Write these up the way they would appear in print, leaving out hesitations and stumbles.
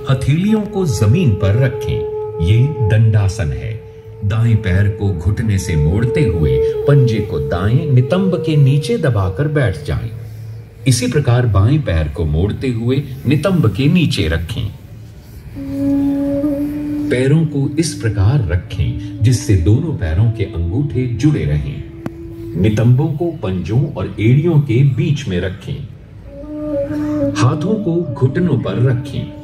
हथेलियों को जमीन पर रखें। ये दंडासन है। दाएं पैर को घुटने से मोड़ते हुए पंजे को दाएं नितंब के नीचे दबाकर बैठ जाएं। इसी प्रकार बाएं पैर को मोड़ते हुए नितंब के नीचे रखें। पैरों को इस प्रकार रखें जिससे दोनों पैरों के अंगूठे जुड़े रहें। नितंबों को पंजों और एड़ियों के बीच में रखें। हाथों को घुटनों पर रखें।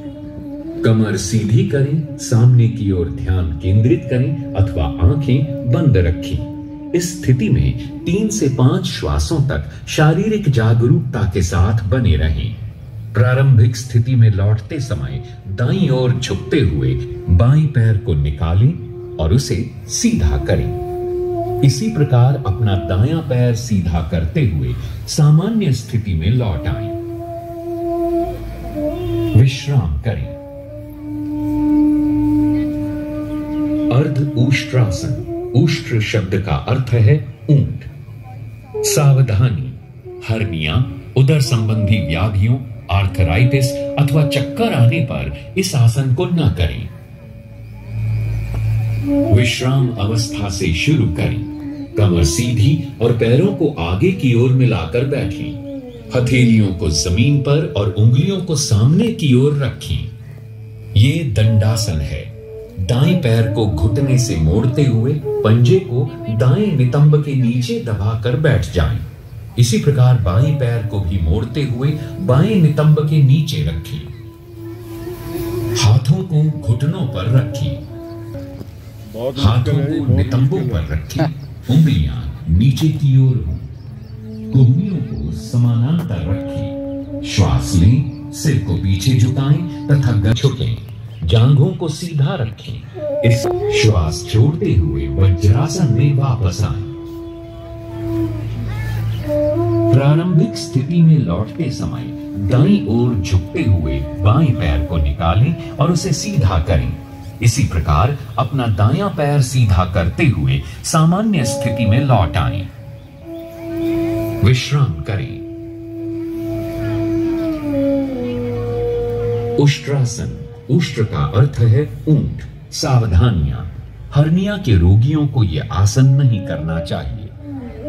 कमर सीधी करें, सामने की ओर ध्यान केंद्रित करें अथवा आंखें बंद रखें। इस स्थिति में 3 से 5 श्वासों तक शारीरिक जागरूकता के साथ बने रहें। प्रारंभिक स्थिति में लौटते समय दाईं ओर झुकते हुए बाएं पैर को निकालें और उसे सीधा करें। इसी प्रकार अपना दायां पैर सीधा करते हुए सामान्य स्थिति में लौट आएं। विश्राम करें। अर्ध ऊष्ट्रासन। ऊष्ट्र शब्द का अर्थ है ऊंट। सावधानी, हर्निया, उदर संबंधी व्याधियों, आर्थराइटिस अथवा चक्कर आने पर इस आसन को न करें। विश्राम अवस्था से शुरू करें। कमर सीधी और पैरों को आगे की ओर मिलाकर बैठें। हथेलियों को जमीन पर और उंगलियों को सामने की ओर रखें। ये दंडासन है। दाएं पैर को घुटने से मोड़ते हुए पंजे को दाएं नितंब के नीचे दबाकर बैठ जाएं। इसी प्रकार बाएं पैर को भी मोड़ते हुए बाएं नितंब के नीचे रखें। हाथों को घुटनों पर रखें। हाथों को नितंबों पर रखें। उंगलियां नीचे की ओर हों। कोहनियों को समानांतर रखें। श्वास लें, सिर को पीछे झुकाएं तथा झुकें। जांघों को सीधा रखें। इस श्वास छोड़ते हुए वज्रासन में वापस आएं। प्रारंभिक स्थिति में लौटते समय दाईं ओर झुकते हुए बाएं पैर को निकालें और उसे सीधा करें। इसी प्रकार अपना दायां पैर सीधा करते हुए सामान्य स्थिति में लौट आएं। विश्राम करें। उष्ट्रासन। उष्ट्र का अर्थ है ऊंट। सावधानियां, हर्निया के रोगियों को यह आसन नहीं करना चाहिए।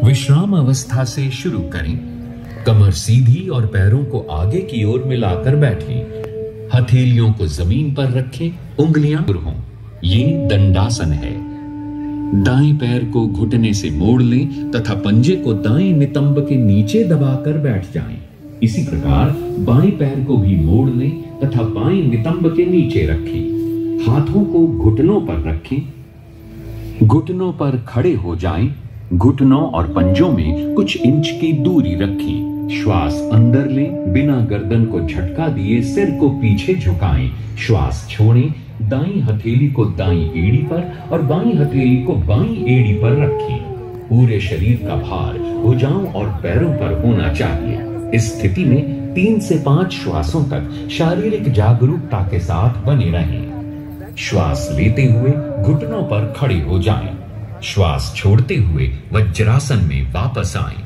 विश्राम अवस्था से शुरू करें। कमर सीधी और पैरों को आगे की ओर मिलाकर बैठें। हथेलियों को जमीन पर रखें। उंगलियां हों। ये दंडासन है। दाएं पैर को घुटने से मोड़ लें तथा पंजे को दाएं नितंब के नीचे दबाकर बैठ जाएं। इसी प्रकार बाएं पैर को भी मोड़ लें तथा बाएं नितंब के नीचे रखें। हाथों को घुटनों पर रखें। घुटनों पर खड़े हो जाएं। घुटनों और पंजों में कुछ इंच की दूरी रखें। श्वास अंदर लें। बिना गर्दन को झटका दिए सिर को पीछे झुकाएं। श्वास छोड़ें। दाईं हथेली को दाईं एड़ी पर और बाईं हथेली को बाईं एड़ी पर रखें। पूरे शरीर का भार भुजाओं और पैरों पर होना चाहिए। इस स्थिति में 3 से 5 श्वासों तक शारीरिक जागरूकता के साथ बने रहें। श्वास लेते हुए घुटनों पर खड़े हो जाएं। श्वास छोड़ते हुए वज्रासन में वापस आएं।